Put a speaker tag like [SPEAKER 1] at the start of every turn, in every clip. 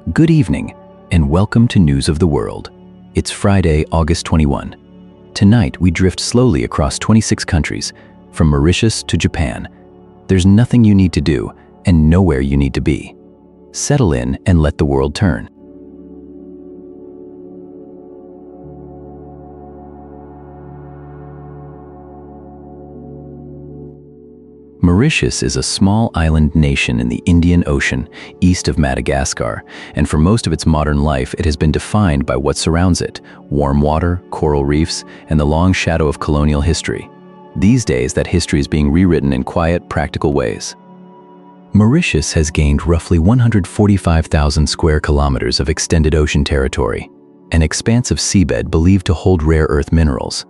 [SPEAKER 1] Good evening, and welcome to News of the World. It's Friday, August 21. Tonight, we drift slowly across 26 countries, from Mauritius to Japan. There's nothing you need to do, and nowhere you need to be. Settle in and let the world turn. Mauritius is a small island nation in the Indian Ocean, east of Madagascar, and for most of its modern life it has been defined by what surrounds it: warm water, coral reefs, and the long shadow of colonial history. These days, that history is being rewritten in quiet, practical ways. Mauritius has gained roughly 145,000 square kilometers of extended ocean territory, an expanse of seabed believed to hold rare earth minerals.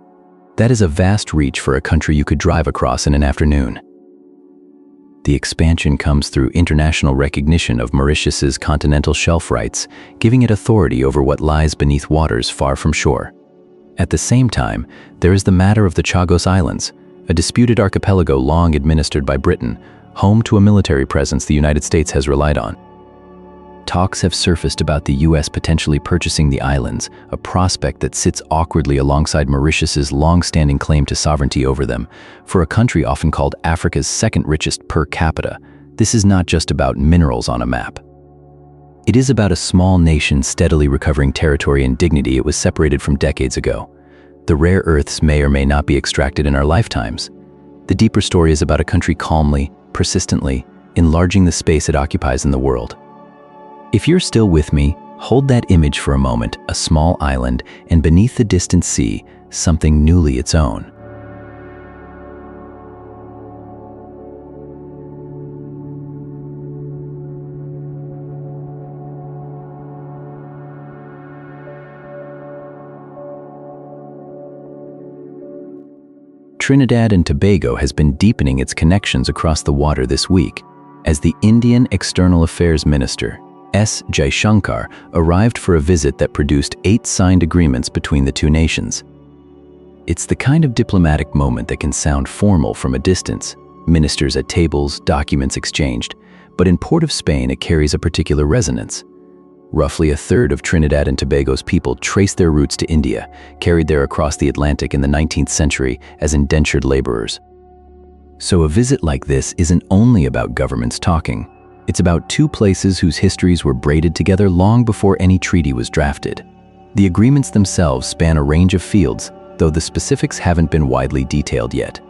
[SPEAKER 1] That is a vast reach for a country you could drive across in an afternoon. The expansion comes through international recognition of Mauritius's continental shelf rights, giving it authority over what lies beneath waters far from shore. At the same time, there is the matter of the Chagos Islands, a disputed archipelago long administered by Britain, home to a military presence the United States has relied on. Talks have surfaced about the U.S. potentially purchasing the islands, a prospect that sits awkwardly alongside Mauritius's long-standing claim to sovereignty over them. For a country often called Africa's second richest per capita, this is not just about minerals on a map. It is about a small nation steadily recovering territory and dignity it was separated from decades ago. The rare earths may or may not be extracted in our lifetimes. The deeper story is about a country calmly, persistently, enlarging the space it occupies in the world. If you're still with me, hold that image for a moment, a small island, and beneath the distant sea, something newly its own. Trinidad and Tobago has been deepening its connections across the water this week, as the Indian External Affairs Minister, S. Jaishankar, arrived for a visit that produced 8 signed agreements between the two nations. It's the kind of diplomatic moment that can sound formal from a distance, ministers at tables, documents exchanged, but in Port of Spain it carries a particular resonance. Roughly a third of Trinidad and Tobago's people traced their roots to India, carried there across the Atlantic in the 19th century as indentured laborers. So a visit like this isn't only about governments talking. It's about two places whose histories were braided together long before any treaty was drafted. The agreements themselves span a range of fields, though the specifics haven't been widely detailed yet.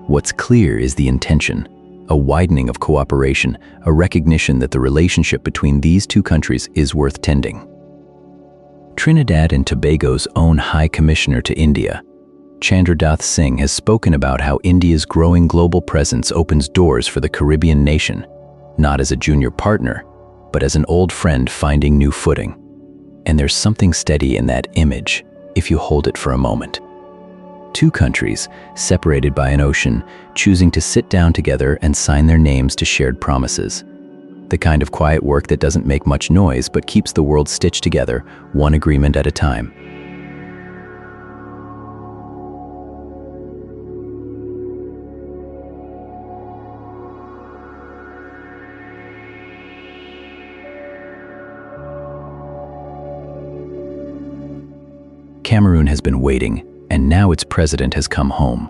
[SPEAKER 1] What's clear is the intention, a widening of cooperation, a recognition that the relationship between these two countries is worth tending. Trinidad and Tobago's own High Commissioner to India, Chandradath Singh, has spoken about how India's growing global presence opens doors for the Caribbean nation, not as a junior partner, but as an old friend finding new footing. And there's something steady in that image, if you hold it for a moment. Two countries, separated by an ocean, choosing to sit down together and sign their names to shared promises. The kind of quiet work that doesn't make much noise but keeps the world stitched together, one agreement at a time. Cameroon has been waiting, and now its president has come home.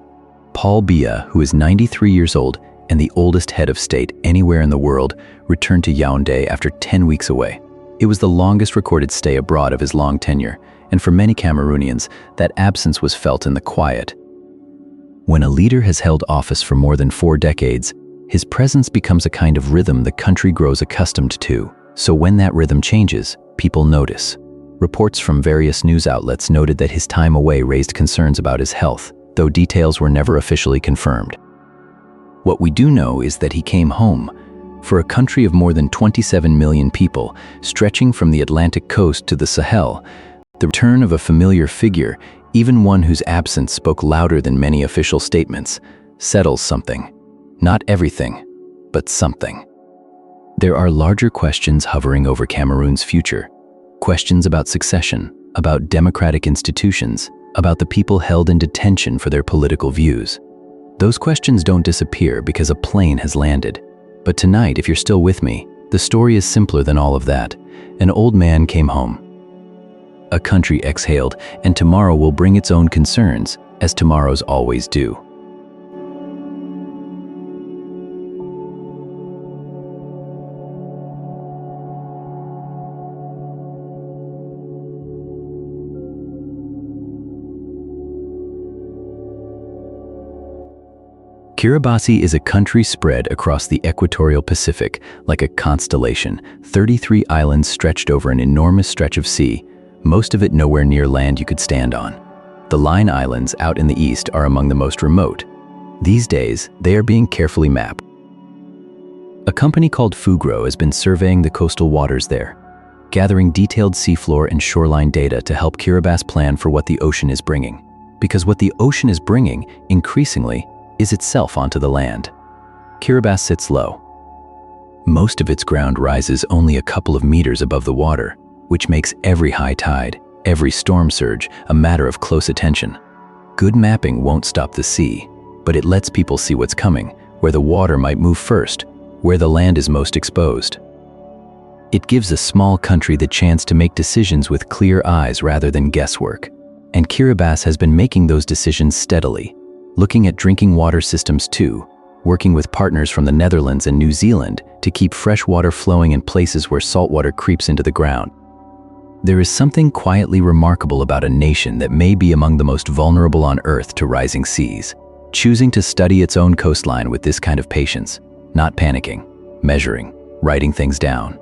[SPEAKER 1] Paul Biya, who is 93 years old and the oldest head of state anywhere in the world, returned to Yaoundé after 10 weeks away. It was the longest recorded stay abroad of his long tenure, and for many Cameroonians, that absence was felt in the quiet. When a leader has held office for more than 4 decades, his presence becomes a kind of rhythm the country grows accustomed to. So when that rhythm changes, people notice. Reports from various news outlets noted that his time away raised concerns about his health, though details were never officially confirmed. What we do know is that he came home. For a country of more than 27 million people, stretching from the Atlantic coast to the Sahel, the return of a familiar figure, even one whose absence spoke louder than many official statements, settles something. Not everything, but something. There are larger questions hovering over Cameroon's future. Questions about succession, about democratic institutions, about the people held in detention for their political views. Those questions don't disappear because a plane has landed. But tonight, if you're still with me, The story is simpler than all of that. An old man came home. A country exhaled, and tomorrow will bring its own concerns, as tomorrows always do. Kiribati is a country spread across the equatorial Pacific like a constellation, 33 islands stretched over an enormous stretch of sea, most of it nowhere near land you could stand on. The Line Islands out in the east are among the most remote. These days, they are being carefully mapped. A company called Fugro has been surveying the coastal waters there, gathering detailed seafloor and shoreline data to help Kiribati plan for what the ocean is bringing. Because what the ocean is bringing, increasingly, is itself onto the land. Kiribati sits low. Most of its ground rises only a couple of meters above the water, which makes every high tide, every storm surge, a matter of close attention. Good mapping won't stop the sea, but it lets people see what's coming, where the water might move first, where the land is most exposed. It gives a small country the chance to make decisions with clear eyes rather than guesswork. And Kiribati has been making those decisions steadily, looking at drinking water systems too, working with partners from the Netherlands and New Zealand to keep fresh water flowing in places where saltwater creeps into the ground. There is something quietly remarkable about a nation that may be among the most vulnerable on Earth to rising seas, choosing to study its own coastline with this kind of patience, not panicking, measuring, writing things down.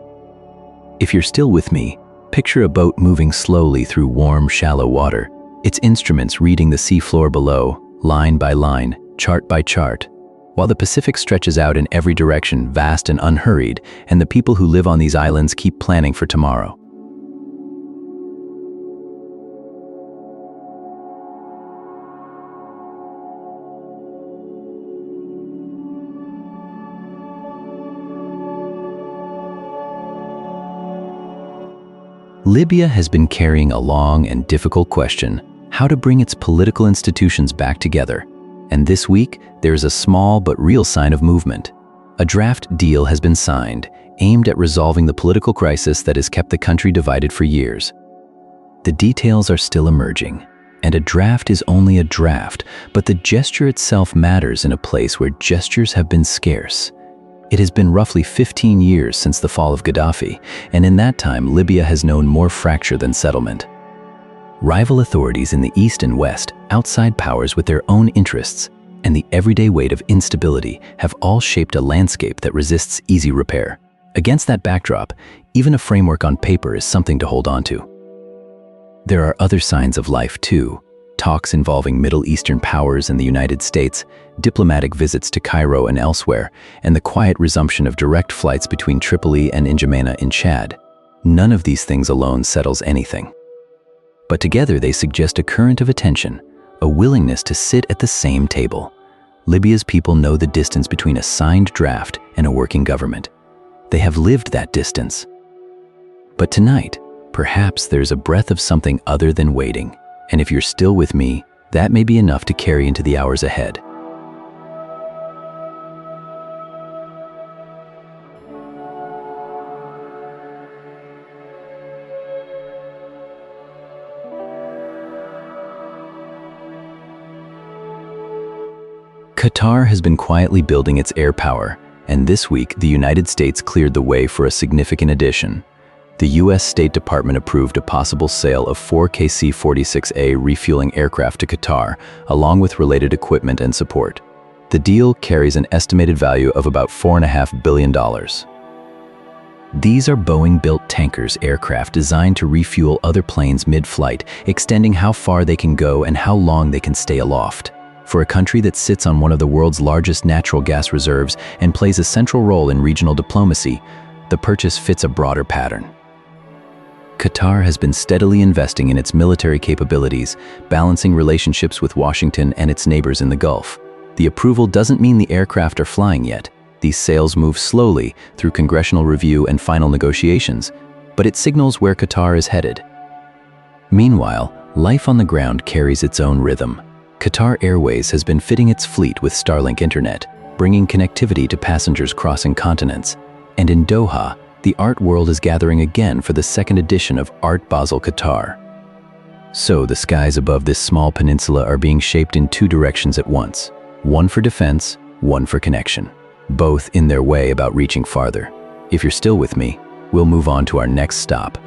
[SPEAKER 1] If you're still with me, picture a boat moving slowly through warm, shallow water, its instruments reading the seafloor below, line by line, chart by chart, while the Pacific stretches out in every direction, vast and unhurried, and the people who live on these islands keep planning for tomorrow. Libya has been carrying a long and difficult question: how to bring its political institutions back together. And this week, there is a small but real sign of movement. A draft deal has been signed, aimed at resolving the political crisis that has kept the country divided for years. The details are still emerging, and a draft is only a draft, but the gesture itself matters in a place where gestures have been scarce. It has been roughly 15 years since the fall of Gaddafi, and in that time, Libya has known more fracture than settlement. Rival authorities in the east and west, outside powers with their own interests, and the everyday weight of instability have all shaped a landscape that resists easy repair. Against that backdrop, even a framework on paper is something to hold on to. There are other signs of life too: talks involving Middle Eastern powers and the United States, diplomatic visits to Cairo and elsewhere, and the quiet resumption of direct flights between Tripoli and N'Djamena in Chad. None of these things alone settles anything. But together they suggest a current of attention, a willingness to sit at the same table. Libya's people know the distance between a signed draft and a working government. They have lived that distance. But tonight, perhaps there's a breath of something other than waiting. And if you're still with me, that may be enough to carry into the hours ahead. Qatar has been quietly building its air power, and this week the United States cleared the way for a significant addition. The U.S. State Department approved a possible sale of 4 KC-46A refueling aircraft to Qatar, along with related equipment and support. The deal carries an estimated value of about $4.5 billion. These are Boeing-built tankers aircraft designed to refuel other planes mid-flight, extending how far they can go and how long they can stay aloft. For a country that sits on one of the world's largest natural gas reserves and plays a central role in regional diplomacy, the purchase fits a broader pattern. Qatar has been steadily investing in its military capabilities, balancing relationships with Washington and its neighbors in the Gulf. The approval doesn't mean the aircraft are flying yet. These sales move slowly through congressional review and final negotiations, but it signals where Qatar is headed. Meanwhile, life on the ground carries its own rhythm. Qatar Airways has been fitting its fleet with Starlink internet, bringing connectivity to passengers crossing continents. And in Doha, the art world is gathering again for the second edition of Art Basel Qatar. So the skies above this small peninsula are being shaped in two directions at once, one for defense, one for connection, both in their way about reaching farther. If you're still with me, we'll move on to our next stop.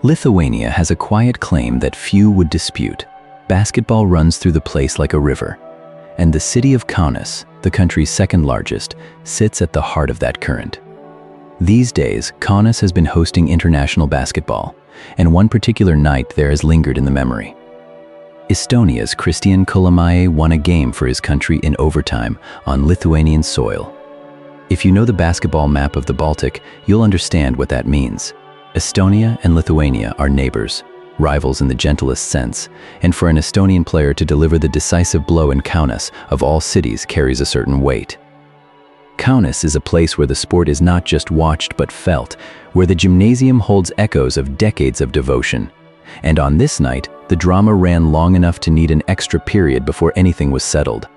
[SPEAKER 1] Lithuania has a quiet claim that few would dispute. Basketball runs through the place like a river, and the city of Kaunas, the country's second largest, sits at the heart of that current. These days, Kaunas has been hosting international basketball, and one particular night there has lingered in the memory. Estonia's Kristijan Kullamäe won a game for his country in overtime on Lithuanian soil. If you know the basketball map of the Baltic, you'll understand what that means. Estonia and Lithuania are neighbors, rivals in the gentlest sense, and for an Estonian player to deliver the decisive blow in Kaunas, of all cities, carries a certain weight. Kaunas is a place where the sport is not just watched but felt, where the gymnasium holds echoes of decades of devotion. And on this night, the drama ran long enough to need an extra period before anything was settled.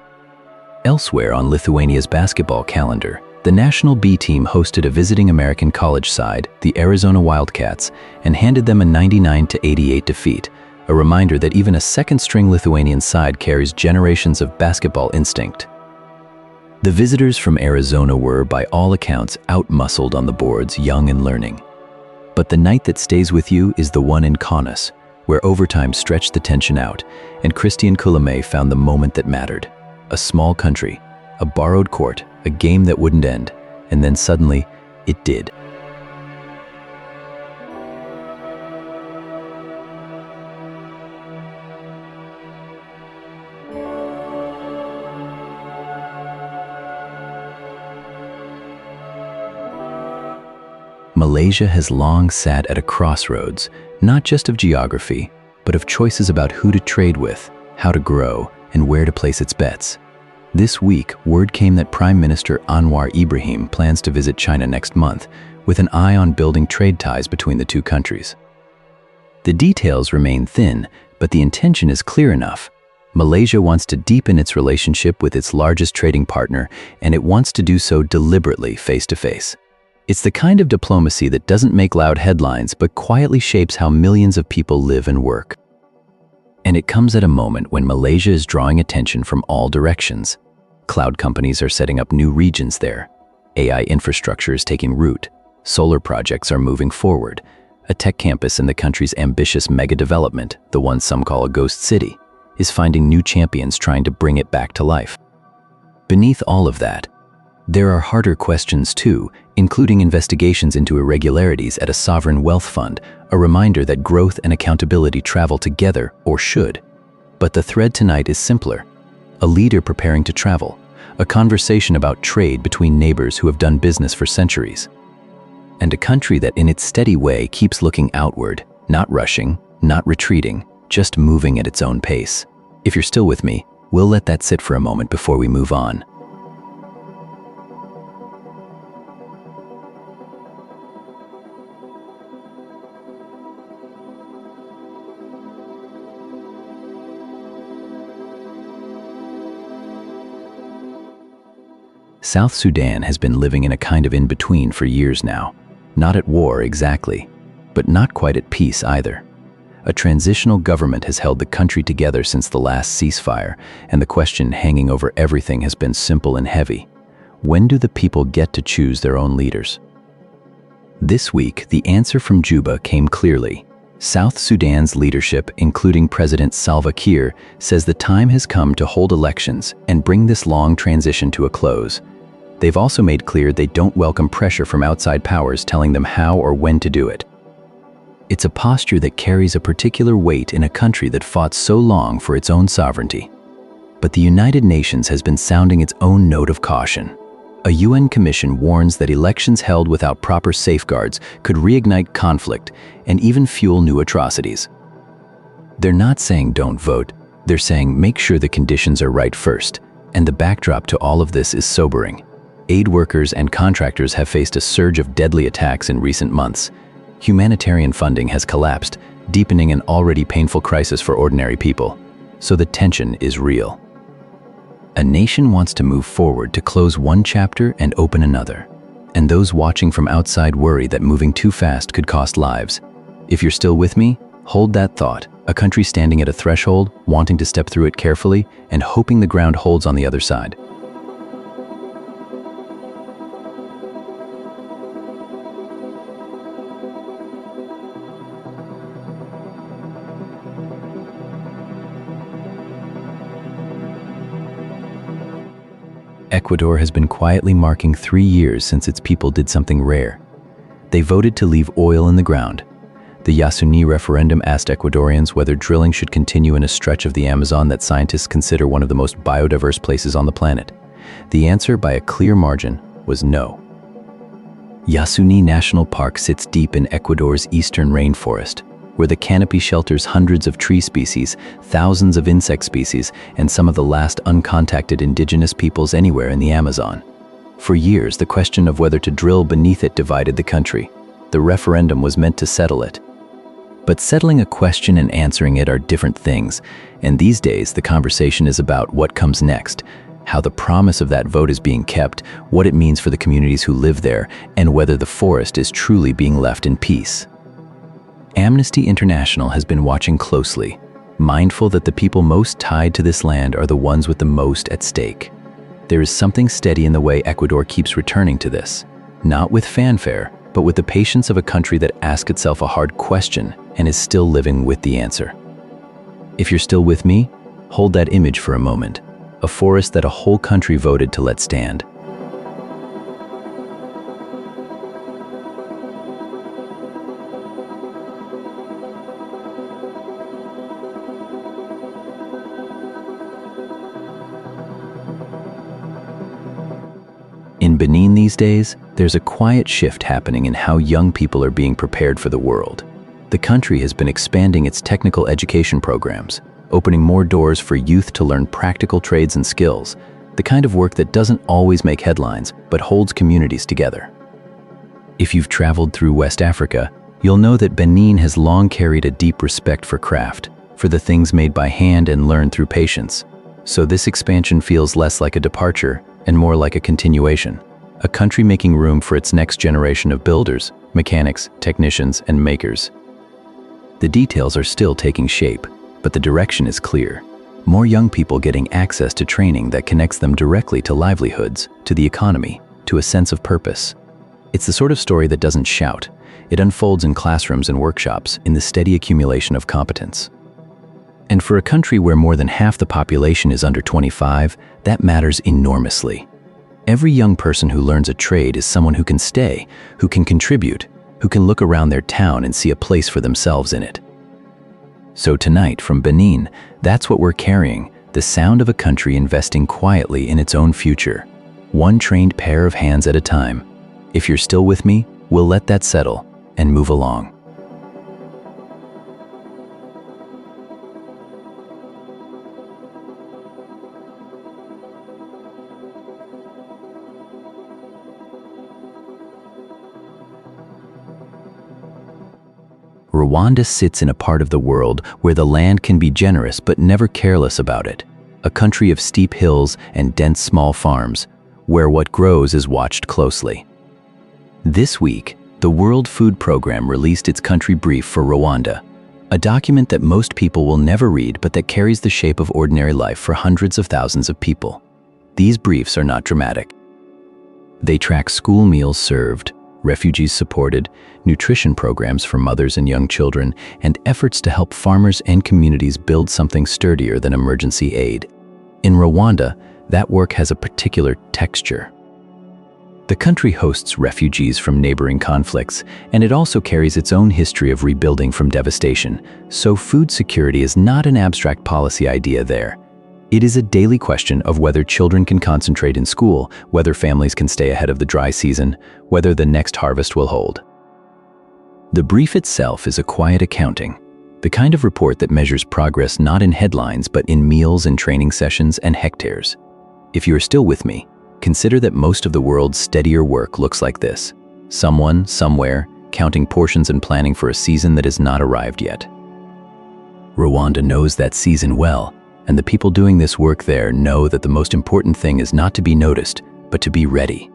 [SPEAKER 1] Elsewhere on Lithuania's basketball calendar, the national B team hosted a visiting American college side, the Arizona Wildcats, and handed them a 99-88 defeat, a reminder that even a second-string Lithuanian side carries generations of basketball instinct. The visitors from Arizona were, by all accounts, out-muscled on the boards, young and learning. But the night that stays with you is the one in Kaunas, where overtime stretched the tension out, and Kristijan Kullamäe found the moment that mattered. A small country, a borrowed court, a game that wouldn't end, and then suddenly, it did. Malaysia has long sat at a crossroads, not just of geography, but of choices about who to trade with, how to grow, and where to place its bets. This week, word came that Prime Minister Anwar Ibrahim plans to visit China next month, with an eye on building trade ties between the two countries. The details remain thin, but the intention is clear enough. Malaysia wants to deepen its relationship with its largest trading partner, and it wants to do so deliberately, face to face. It's the kind of diplomacy that doesn't make loud headlines, but quietly shapes how millions of people live and work. And it comes at a moment when Malaysia is drawing attention from all directions. Cloud companies are setting up new regions there. AI infrastructure is taking root. Solar projects are moving forward. A tech campus in the country's ambitious mega-development, the one some call a ghost city, is finding new champions trying to bring it back to life. Beneath all of that, there are harder questions too, including investigations into irregularities at a sovereign wealth fund, a reminder that growth and accountability travel together, or should. But the thread tonight is simpler. A leader preparing to travel, a conversation about trade between neighbors who have done business for centuries, and a country that in its steady way keeps looking outward, not rushing, not retreating, just moving at its own pace. If you're still with me, we'll let that sit for a moment before we move on. South Sudan has been living in a kind of in-between for years now. Not at war exactly, but not quite at peace either. A transitional government has held the country together since the last ceasefire, and the question hanging over everything has been simple and heavy. When do the people get to choose their own leaders? This week, the answer from Juba came clearly. South Sudan's leadership, including President Salva Kiir, says the time has come to hold elections and bring this long transition to a close. They've also made clear they don't welcome pressure from outside powers telling them how or when to do it. It's a posture that carries a particular weight in a country that fought so long for its own sovereignty. But the United Nations has been sounding its own note of caution. A UN commission warns that elections held without proper safeguards could reignite conflict and even fuel new atrocities. They're not saying don't vote, they're saying make sure the conditions are right first, and the backdrop to all of this is sobering. Aid workers and contractors have faced a surge of deadly attacks in recent months. Humanitarian funding has collapsed, deepening an already painful crisis for ordinary people. So the tension is real. A nation wants to move forward to close one chapter and open another. And those watching from outside worry that moving too fast could cost lives. If you're still with me, hold that thought. A country standing at a threshold, wanting to step through it carefully, and hoping the ground holds on the other side. Ecuador has been quietly marking 3 years since its people did something rare. They voted to leave oil in the ground. The Yasuni referendum asked Ecuadorians whether drilling should continue in a stretch of the Amazon that scientists consider one of the most biodiverse places on the planet. The answer, by a clear margin, was no. Yasuni National Park sits deep in Ecuador's eastern rainforest, where the canopy shelters hundreds of tree species, thousands of insect species, and some of the last uncontacted indigenous peoples anywhere in the Amazon. For years, the question of whether to drill beneath it divided the country. The referendum was meant to settle it. But settling a question and answering it are different things, and these days the conversation is about what comes next, how the promise of that vote is being kept, what it means for the communities who live there, and whether the forest is truly being left in peace. Amnesty International has been watching closely, mindful that the people most tied to this land are the ones with the most at stake. There is something steady in the way Ecuador keeps returning to this, not with fanfare, but with the patience of a country that asks itself a hard question and is still living with the answer. If you're still with me, hold that image for a moment, a forest that a whole country voted to let stand. In Benin these days, there's a quiet shift happening in how young people are being prepared for the world. The country has been expanding its technical education programs, opening more doors for youth to learn practical trades and skills, the kind of work that doesn't always make headlines, but holds communities together. If you've traveled through West Africa, you'll know that Benin has long carried a deep respect for craft, for the things made by hand and learned through patience. So this expansion feels less like a departure and more like a continuation, a country making room for its next generation of builders, mechanics, technicians, and makers. The details are still taking shape, but the direction is clear. More young people getting access to training that connects them directly to livelihoods, to the economy, to a sense of purpose. It's the sort of story that doesn't shout. It unfolds in classrooms and workshops, in the steady accumulation of competence. And for a country where more than half the population is under 25, that matters enormously. Every young person who learns a trade is someone who can stay, who can contribute, who can look around their town and see a place for themselves in it. So tonight, from Benin, that's what we're carrying, the sound of a country investing quietly in its own future, one trained pair of hands at a time. If you're still with me, we'll let that settle and move along. Rwanda sits in a part of the world where the land can be generous but never careless about it, a country of steep hills and dense small farms, where what grows is watched closely. This week, the World Food Programme released its country brief for Rwanda, a document that most people will never read but that carries the shape of ordinary life for hundreds of thousands of people. These briefs are not dramatic. They track school meals served, refugees supported, nutrition programs for mothers and young children, and efforts to help farmers and communities build something sturdier than emergency aid. In Rwanda, that work has a particular texture. The country hosts refugees from neighboring conflicts, and it also carries its own history of rebuilding from devastation, so food security is not an abstract policy idea there. It is a daily question of whether children can concentrate in school, whether families can stay ahead of the dry season, whether the next harvest will hold. The brief itself is a quiet accounting, the kind of report that measures progress not in headlines but in meals and training sessions and hectares. If you are still with me, Consider that most of the world's steadier work looks like this. Someone, somewhere, counting portions and planning for a season that has not arrived yet. Rwanda knows that season well, and the people doing this work there know that the most important thing is not to be noticed, but to be ready.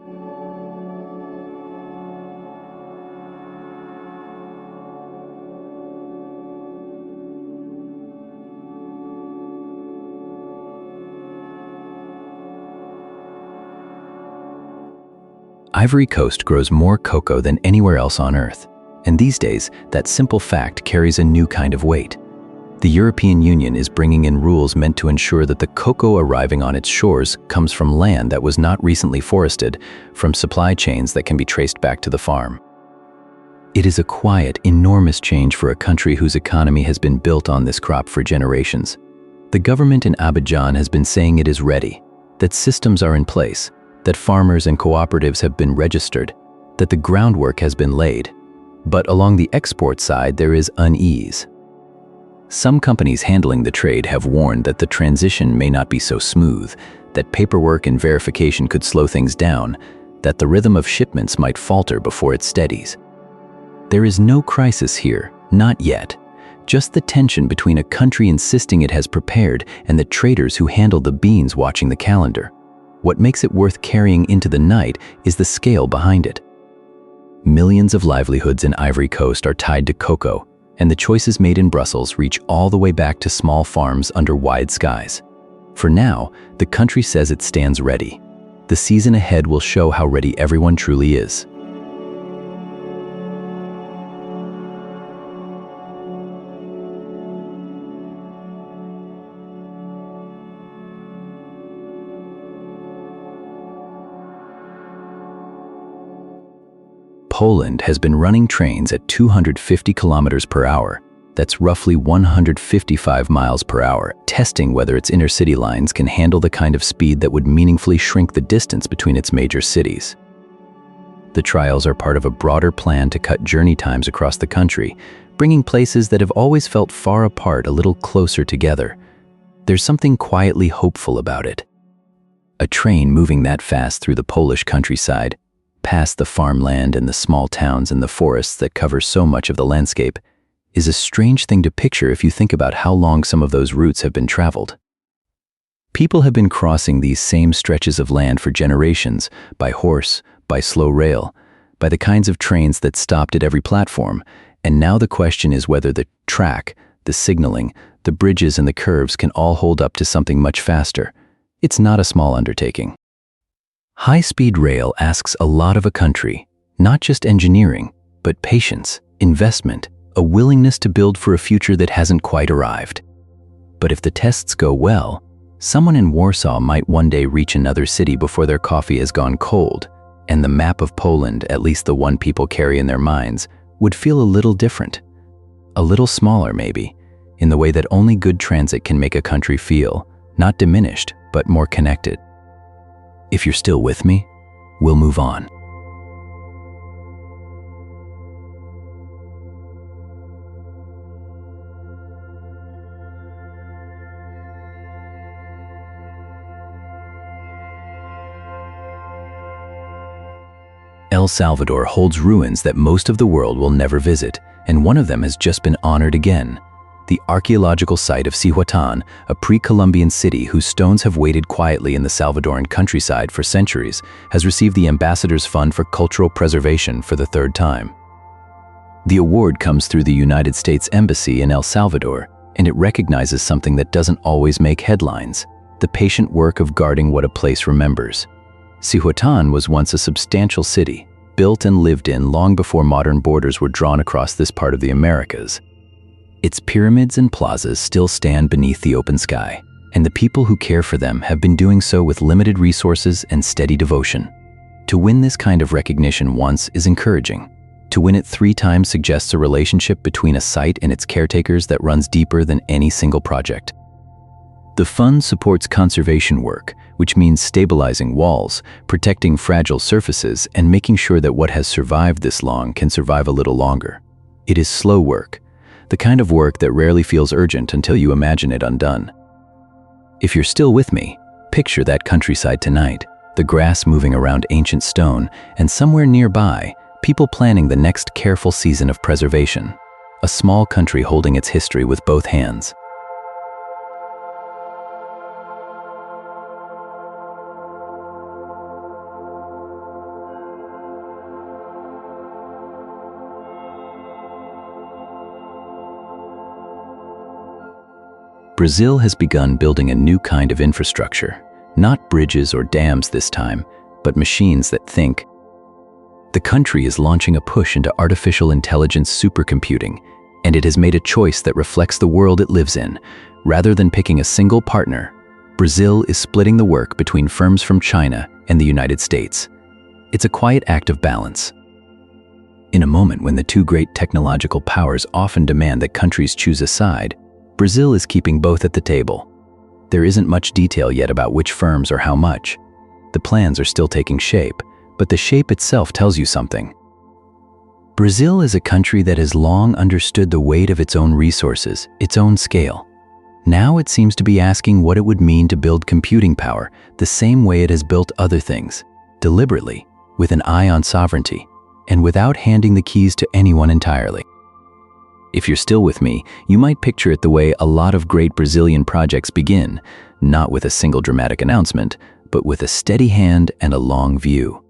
[SPEAKER 1] Ivory Coast grows more cocoa than anywhere else on Earth, and these days, that simple fact carries a new kind of weight. The European Union is bringing in rules meant to ensure that the cocoa arriving on its shores comes from land that was not recently forested, from supply chains that can be traced back to the farm. It is a quiet, enormous change for a country whose economy has been built on this crop for generations. The government in Abidjan has been saying it is ready, that systems are in place, that farmers and cooperatives have been registered, that the groundwork has been laid. But along the export side, there is unease. Some companies handling the trade have warned that the transition may not be so smooth, that paperwork and verification could slow things down, that the rhythm of shipments might falter before it steadies. There is no crisis here, not yet. Just the tension between a country insisting it has prepared and the traders who handle the beans watching the calendar. What makes it worth carrying into the night is the scale behind it. Millions of livelihoods in Ivory Coast are tied to cocoa, and the choices made in Brussels reach all the way back to small farms under wide skies. For now, the country says it stands ready. The season ahead will show how ready everyone truly is. Poland has been running trains at 250 kilometers per hour, that's roughly 155 miles per hour, testing whether its intercity lines can handle the kind of speed that would meaningfully shrink the distance between its major cities. The trials are part of a broader plan to cut journey times across the country, bringing places that have always felt far apart a little closer together. There's something quietly hopeful about it. A train moving that fast through the Polish countryside, past the farmland and the small towns and the forests that cover so much of the landscape, is a strange thing to picture if you think about how long some of those routes have been traveled. People have been crossing these same stretches of land for generations, by horse, by slow rail, by the kinds of trains that stopped at every platform, and now the question is whether the track, the signaling, the bridges and the curves can all hold up to something much faster. It's not a small undertaking. High-speed rail asks a lot of a country, not just engineering, but patience, investment, a willingness to build for a future that hasn't quite arrived. But if the tests go well, someone in Warsaw might one day reach another city before their coffee has gone cold, and the map of Poland, at least the one people carry in their minds, would feel a little different. A little smaller, maybe, in the way that only good transit can make a country feel, not diminished, but more connected. If you're still with me, we'll move on. El Salvador holds ruins that most of the world will never visit, and one of them has just been honored again. The archaeological site of Cihuatán, a pre-Columbian city whose stones have waited quietly in the Salvadoran countryside for centuries, has received the Ambassador's Fund for Cultural Preservation for the third time. The award comes through the United States Embassy in El Salvador, and it recognizes something that doesn't always make headlines: the patient work of guarding what a place remembers. Cihuatán was once a substantial city, built and lived in long before modern borders were drawn across this part of the Americas. Its pyramids and plazas still stand beneath the open sky, and the people who care for them have been doing so with limited resources and steady devotion. To win this kind of recognition once is encouraging. To win it 3 times suggests a relationship between a site and its caretakers that runs deeper than any single project. The fund supports conservation work, which means stabilizing walls, protecting fragile surfaces, and making sure that what has survived this long can survive a little longer. It is slow work, the kind of work that rarely feels urgent until you imagine it undone. If you're still with me, picture that countryside tonight, the grass moving around ancient stone, and somewhere nearby, people planning the next careful season of preservation. A small country holding its history with both hands. Brazil has begun building a new kind of infrastructure, not bridges or dams this time, but machines that think. The country is launching a push into artificial intelligence supercomputing, and it has made a choice that reflects the world it lives in. Rather than picking a single partner, Brazil is splitting the work between firms from China and the United States. It's a quiet act of balance. In a moment when the two great technological powers often demand that countries choose a side, Brazil is keeping both at the table. There isn't much detail yet about which firms or how much. The plans are still taking shape, but the shape itself tells you something. Brazil is a country that has long understood the weight of its own resources, its own scale. Now it seems to be asking what it would mean to build computing power the same way it has built other things, deliberately, with an eye on sovereignty, and without handing the keys to anyone entirely. If you're still with me, you might picture it the way a lot of great Brazilian projects begin, not with a single dramatic announcement, but with a steady hand and a long view.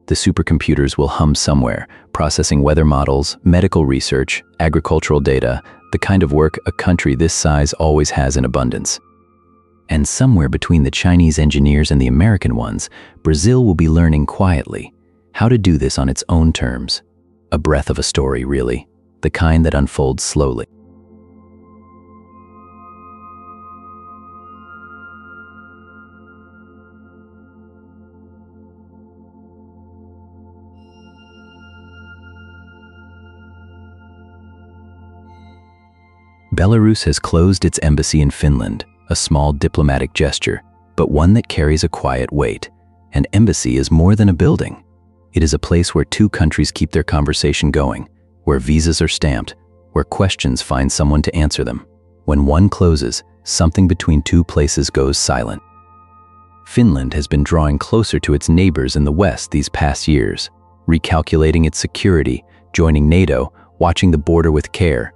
[SPEAKER 1] The supercomputers will hum somewhere, processing weather models, medical research, agricultural data, the kind of work a country this size always has in abundance. And somewhere between the Chinese engineers and the American ones, Brazil will be learning quietly how to do this on its own terms. A breath of a story, really. The kind that unfolds slowly. Belarus has closed its embassy in Finland, a small diplomatic gesture, but one that carries a quiet weight. An embassy is more than a building. It is a place where two countries keep their conversation going, where visas are stamped, where questions find someone to answer them. When one closes, something between two places goes silent. Finland has been drawing closer to its neighbors in the West these past years, recalculating its security, joining NATO, watching the border with care.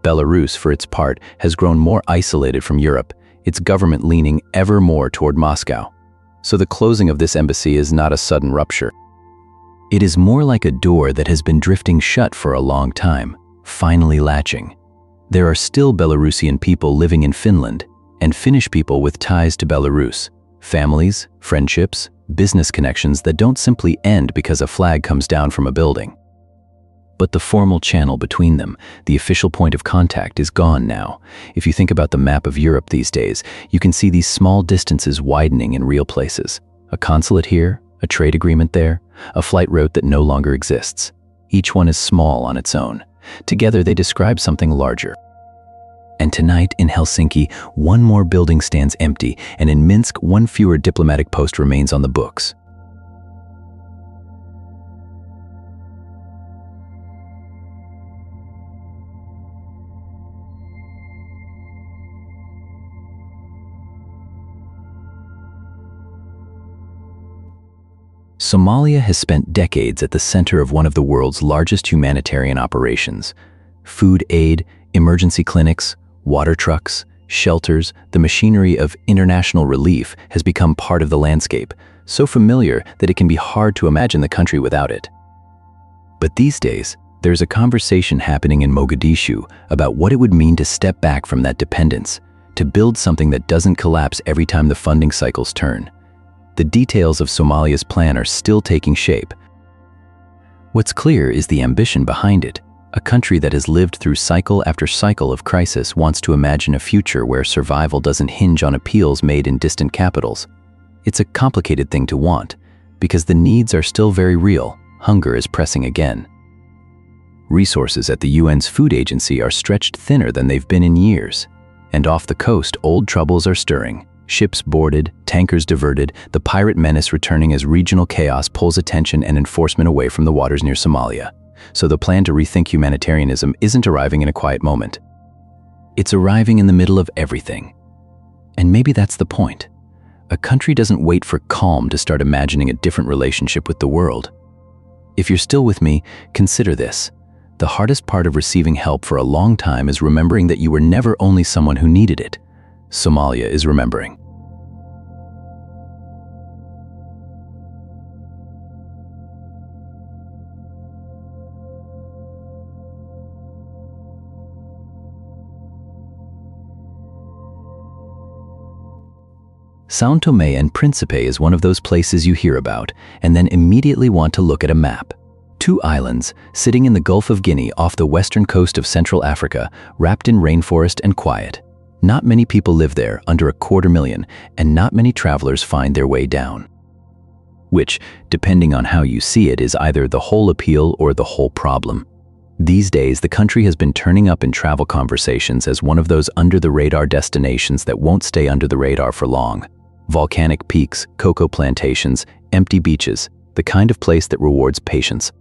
[SPEAKER 1] Belarus, for its part, has grown more isolated from Europe, its government leaning ever more toward Moscow. So the closing of this embassy is not a sudden rupture. It is more like a door that has been drifting shut for a long time, finally latching. There are still Belarusian people living in Finland, and Finnish people with ties to Belarus, families, friendships, business connections that don't simply end because a flag comes down from a building. But the formal channel between them, the official point of contact, is gone now. If you think about the map of Europe these days, you can see these small distances widening in real places. A consulate here, a trade agreement there, a flight route that no longer exists. Each one is small on its own. Together they describe something larger. And tonight in Helsinki, one more building stands empty, and in Minsk, one fewer diplomatic post remains on the books. Somalia has spent decades at the center of one of the world's largest humanitarian operations. Food aid, emergency clinics, water trucks, shelters, the machinery of international relief has become part of the landscape, so familiar that it can be hard to imagine the country without it. But these days, there's a conversation happening in Mogadishu about what it would mean to step back from that dependence, to build something that doesn't collapse every time the funding cycles turn. The details of Somalia's plan are still taking shape. What's clear is the ambition behind it. A country that has lived through cycle after cycle of crisis wants to imagine a future where survival doesn't hinge on appeals made in distant capitals. It's a complicated thing to want, because the needs are still very real. Hunger is pressing again. Resources at the UN's food agency are stretched thinner than they've been in years. And off the coast, old troubles are stirring. Ships boarded, tankers diverted, the pirate menace returning as regional chaos pulls attention and enforcement away from the waters near Somalia. So the plan to rethink humanitarianism isn't arriving in a quiet moment. It's arriving in the middle of everything. And maybe that's the point. A country doesn't wait for calm to start imagining a different relationship with the world. If you're still with me, consider this. The hardest part of receiving help for a long time is remembering that you were never only someone who needed it. Somalia is remembering. São Tomé and Príncipe is one of those places you hear about and then immediately want to look at a map. Two islands sitting in the Gulf of Guinea off the western coast of Central Africa, wrapped in rainforest and quiet. Not many people live there, under 250,000, and not many travelers find their way down. Which, depending on how you see it, is either the whole appeal or the whole problem. These days, the country has been turning up in travel conversations as one of those under-the-radar destinations that won't stay under the radar for long. Volcanic peaks, cocoa plantations, empty beaches, the kind of place that rewards patience.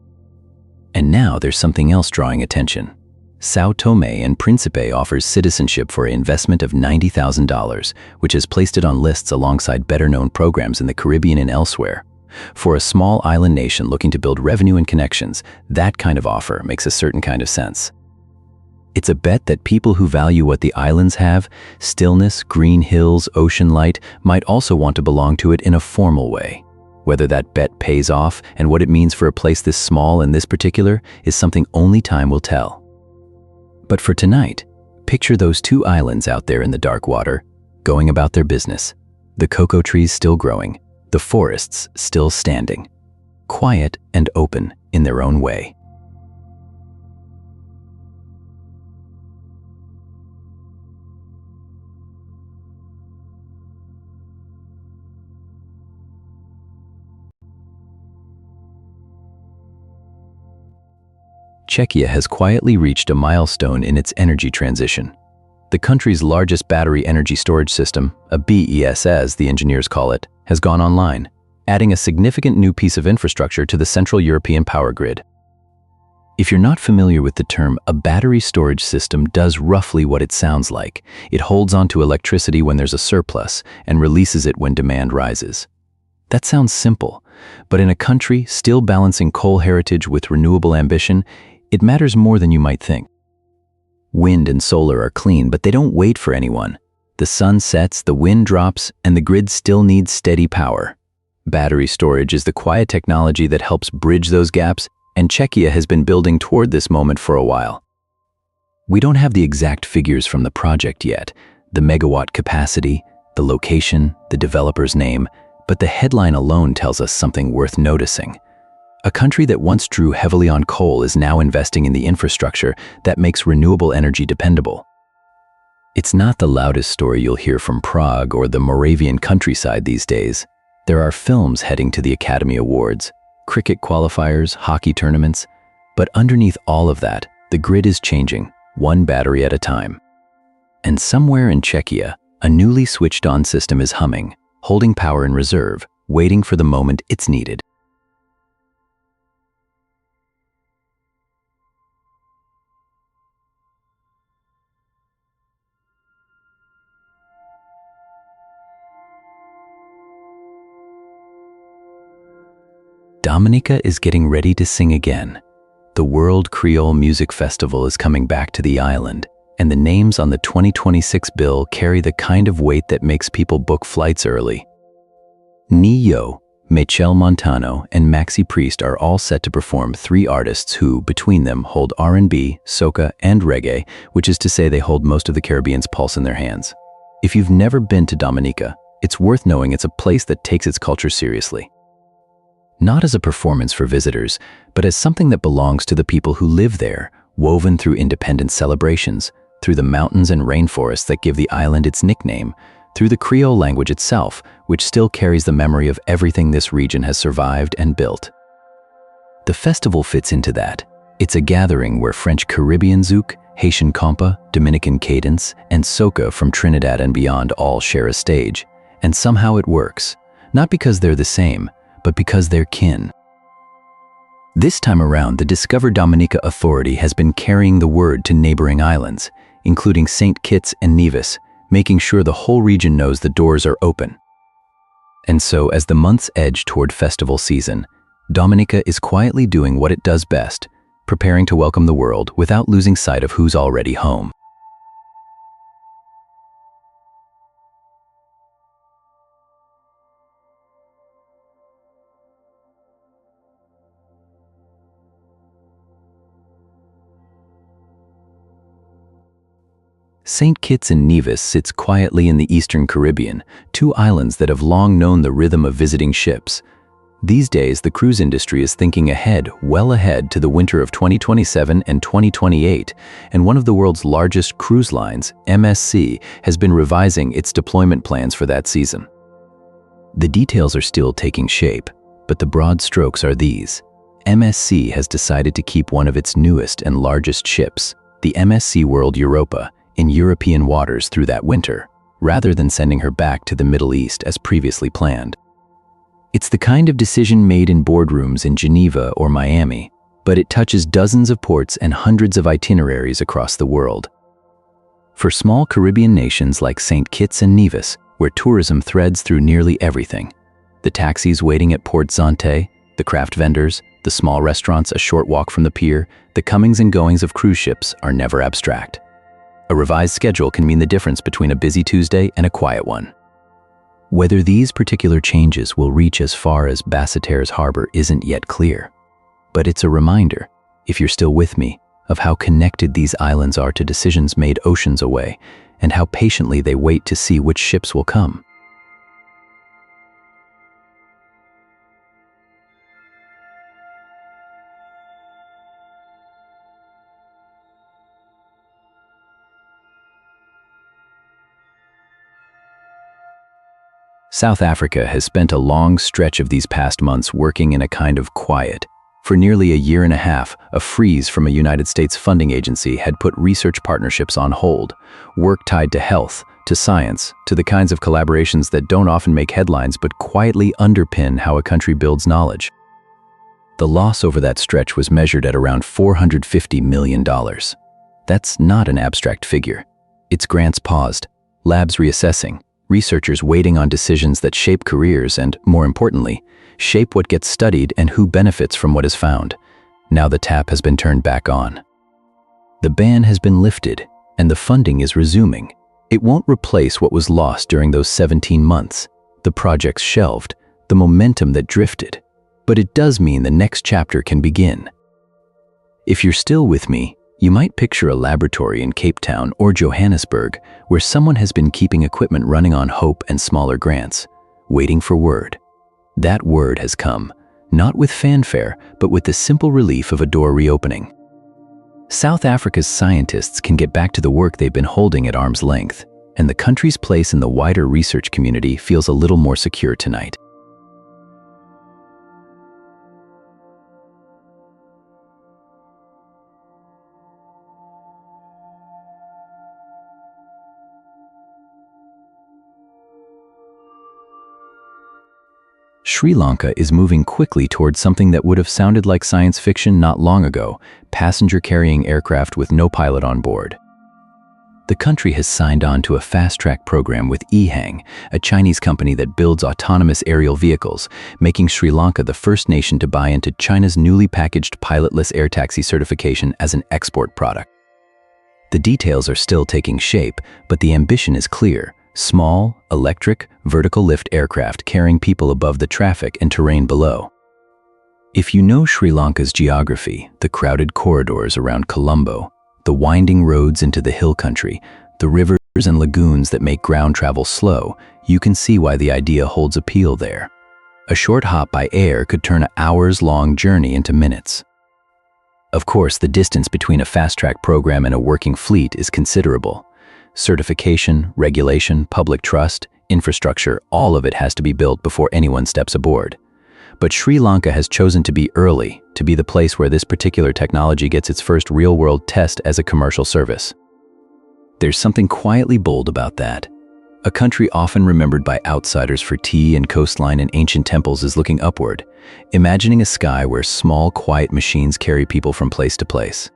[SPEAKER 1] And now there's something else drawing attention. São Tomé and Príncipe offers citizenship for an investment of $90,000, which has placed it on lists alongside better-known programs in the Caribbean and elsewhere. For a small island nation looking to build revenue and connections, that kind of offer makes a certain kind of sense. It's a bet that people who value what the islands have, stillness, green hills, ocean light, might also want to belong to it in a formal way. Whether that bet pays off and what it means for a place this small and this particular is something only time will tell. But for tonight, picture those two islands out there in the dark water, going about their business. The cocoa trees still growing, the forests still standing, quiet and open in their own way. Czechia has quietly reached a milestone in its energy transition. The country's largest battery energy storage system, a BESS as the engineers call it, has gone online, adding a significant new piece of infrastructure to the Central European power grid. If you're not familiar with the term, a battery storage system does roughly what it sounds like. It holds onto electricity when there's a surplus and releases it when demand rises. That sounds simple, but in a country still balancing coal heritage with renewable ambition, it matters more than you might think. Wind and solar are clean, but they don't wait for anyone. The sun sets, the wind drops, and the grid still needs steady power. Battery storage is the quiet technology that helps bridge those gaps, and Czechia has been building toward this moment for a while. We don't have the exact figures from the project yet, the megawatt capacity, the location, the developer's name, but the headline alone tells us something worth noticing. A country that once drew heavily on coal is now investing in the infrastructure that makes renewable energy dependable. It's not the loudest story you'll hear from Prague or the Moravian countryside these days. There are films heading to the Academy Awards, cricket qualifiers, hockey tournaments, but underneath all of that, the grid is changing, one battery at a time. And somewhere in Czechia, a newly switched on system is humming, holding power in reserve, waiting for the moment it's needed. Dominica is getting ready to sing again. The World Creole Music Festival is coming back to the island, and the names on the 2026 bill carry the kind of weight that makes people book flights early. Ne-Yo, Michel Montano, and Maxi Priest are all set to perform, three artists who, between them, hold R&B, soca, and reggae, which is to say they hold most of the Caribbean's pulse in their hands. If you've never been to Dominica, it's worth knowing it's a place that takes its culture seriously. Not as a performance for visitors, but as something that belongs to the people who live there, woven through independence celebrations, through the mountains and rainforests that give the island its nickname, through the Creole language itself, which still carries the memory of everything this region has survived and built. The festival fits into that. It's a gathering where French Caribbean zouk, Haitian compa, Dominican cadence, and soca from Trinidad and beyond all share a stage. And somehow it works, not because they're the same, but because they're kin. This time around, the Discover Dominica Authority has been carrying the word to neighboring islands, including St. Kitts and Nevis, making sure the whole region knows the doors are open. And so, as the months edge toward festival season, Dominica is quietly doing what it does best, preparing to welcome the world without losing sight of who's already home. St. Kitts and Nevis sits quietly in the eastern Caribbean, two islands that have long known the rhythm of visiting ships. These days, the cruise industry is thinking ahead, well ahead to the winter of 2027 and 2028, and one of the world's largest cruise lines, MSC, has been revising its deployment plans for that season. The details are still taking shape, but the broad strokes are these. MSC has decided to keep one of its newest and largest ships, the MSC World Europa, in European waters through that winter, rather than sending her back to the Middle East as previously planned. It's the kind of decision made in boardrooms in Geneva or Miami, but it touches dozens of ports and hundreds of itineraries across the world. For small Caribbean nations like St. Kitts and Nevis, where tourism threads through nearly everything, the taxis waiting at Port Zante, the craft vendors, the small restaurants a short walk from the pier, the comings and goings of cruise ships are never abstract. A revised schedule can mean the difference between a busy Tuesday and a quiet one. Whether these particular changes will reach as far as Basseterres Harbor isn't yet clear, but it's a reminder, if you're still with me, of how connected these islands are to decisions made oceans away, and how patiently they wait to see which ships will come. South Africa has spent a long stretch of these past months working in a kind of quiet. For nearly a year and a half, a freeze from a United States funding agency had put research partnerships on hold, work tied to health, to science, to the kinds of collaborations that don't often make headlines but quietly underpin how a country builds knowledge. The loss over that stretch was measured at around $450 million. That's not an abstract figure. It's grants paused, labs reassessing, researchers waiting on decisions that shape careers and, more importantly, shape what gets studied and who benefits from what is found. Now the tap has been turned back on. The ban has been lifted, and the funding is resuming. It won't replace what was lost during those 17 months, the projects shelved, the momentum that drifted, but it does mean the next chapter can begin. If you're still with me, you might picture a laboratory in Cape Town or Johannesburg where someone has been keeping equipment running on hope and smaller grants, waiting for word. That word has come, not with fanfare, but with the simple relief of a door reopening. South Africa's scientists can get back to the work they've been holding at arm's length, and the country's place in the wider research community feels a little more secure tonight. Sri Lanka is moving quickly towards something that would have sounded like science fiction not long ago, passenger-carrying aircraft with no pilot on board. The country has signed on to a fast-track program with EHang, a Chinese company that builds autonomous aerial vehicles, making Sri Lanka the first nation to buy into China's newly packaged pilotless air taxi certification as an export product. The details are still taking shape, but the ambition is clear. Small, electric, vertical lift aircraft carrying people above the traffic and terrain below. If you know Sri Lanka's geography, the crowded corridors around Colombo, the winding roads into the hill country, the rivers and lagoons that make ground travel slow, you can see why the idea holds appeal there. A short hop by air could turn an hours-long journey into minutes. Of course, the distance between a fast-track program and a working fleet is considerable. Certification, regulation, public trust, infrastructure, all of it has to be built before anyone steps aboard. But Sri Lanka has chosen to be early, to be the place where this particular technology gets its first real-world test as a commercial service. There's something quietly bold about that. A country often remembered by outsiders for tea and coastline and ancient temples is looking upward, imagining a sky where small, quiet machines carry people from place to place.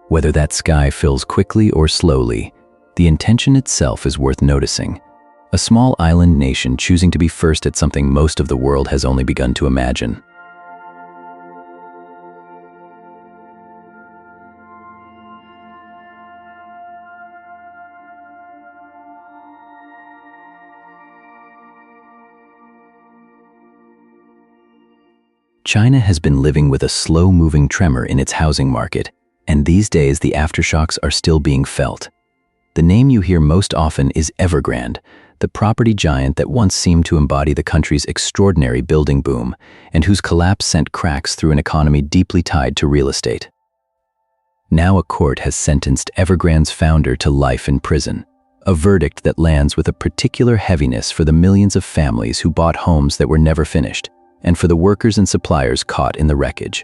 [SPEAKER 1] Whether that sky fills quickly or slowly, the intention itself is worth noticing. a small island nation choosing to be first at something most of the world has only begun to imagine. China has been living with a slow-moving tremor in its housing market, and these days the aftershocks are still being felt. The name you hear most often is Evergrande, the property giant that once seemed to embody the country's extraordinary building boom, and whose collapse sent cracks through an economy deeply tied to real estate. Now a court has sentenced Evergrande's founder to life in prison, a verdict that lands with a particular heaviness for the millions of families who bought homes that were never finished, and for the workers and suppliers caught in the wreckage.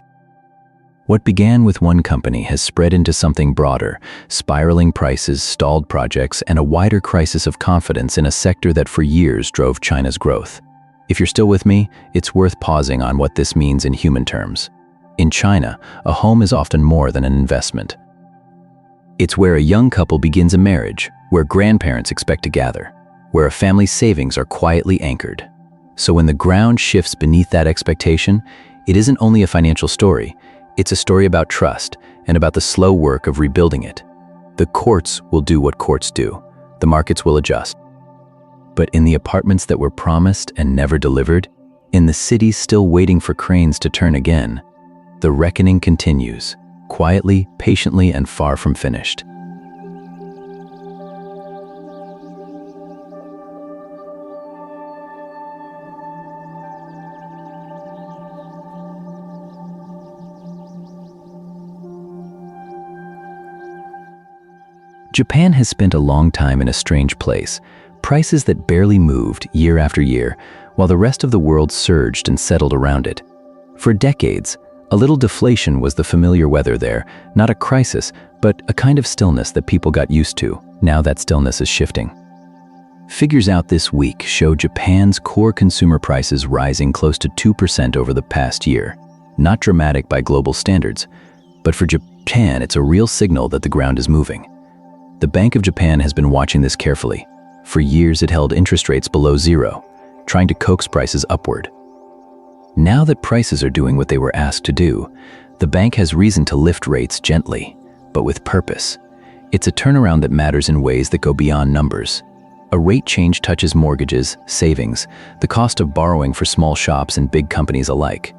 [SPEAKER 1] What began with one company has spread into something broader: spiraling prices, stalled projects, and a wider crisis of confidence in a sector that for years drove China's growth. If you're still with me, it's worth pausing on what this means in human terms. In China, a home is often more than an investment. It's where a young couple begins a marriage, where grandparents expect to gather, where a family's savings are quietly anchored. So when the ground shifts beneath that expectation, it isn't only a financial story, it's a story about trust and about the slow work of rebuilding it. The courts will do what courts do. The markets will adjust. But in the apartments that were promised and never delivered, in the cities still waiting for cranes to turn again, the reckoning continues, quietly, patiently, and far from finished. Japan has spent a long time in a strange place, prices that barely moved year after year, while the rest of the world surged and settled around it. For decades, a little deflation was the familiar weather there, not a crisis, but a kind of stillness that people got used to. Now that stillness is shifting. Figures out this week show Japan's core consumer prices rising close to 2% over the past year. Not dramatic by global standards, but for Japan, it's a real signal that the ground is moving. The Bank of Japan has been watching this carefully. For years it held interest rates below zero, trying to coax prices upward. Now that prices are doing what they were asked to do, the bank has reason to lift rates gently, but with purpose. It's a turnaround that matters in ways that go beyond numbers. A rate change touches mortgages, savings, the cost of borrowing for small shops and big companies alike.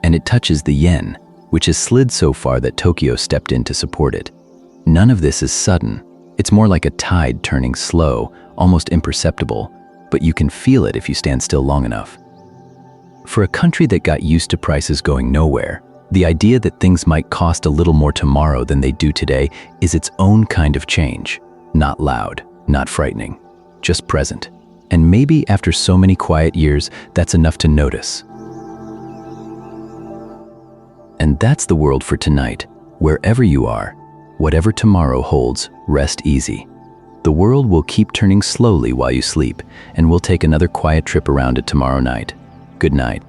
[SPEAKER 1] And it touches the yen, which has slid so far that Tokyo stepped in to support it. None of this is sudden. It's more like a tide turning slow, almost imperceptible, but you can feel it if you stand still long enough. For a country that got used to prices going nowhere, the idea that things might cost a little more tomorrow than they do today is its own kind of change. Not loud, not frightening, just present. And maybe after so many quiet years, that's enough to notice. And that's the world for tonight. Wherever you are, whatever tomorrow holds, rest easy. The world will keep turning slowly while you sleep, and we'll take another quiet trip around it tomorrow night. Good night.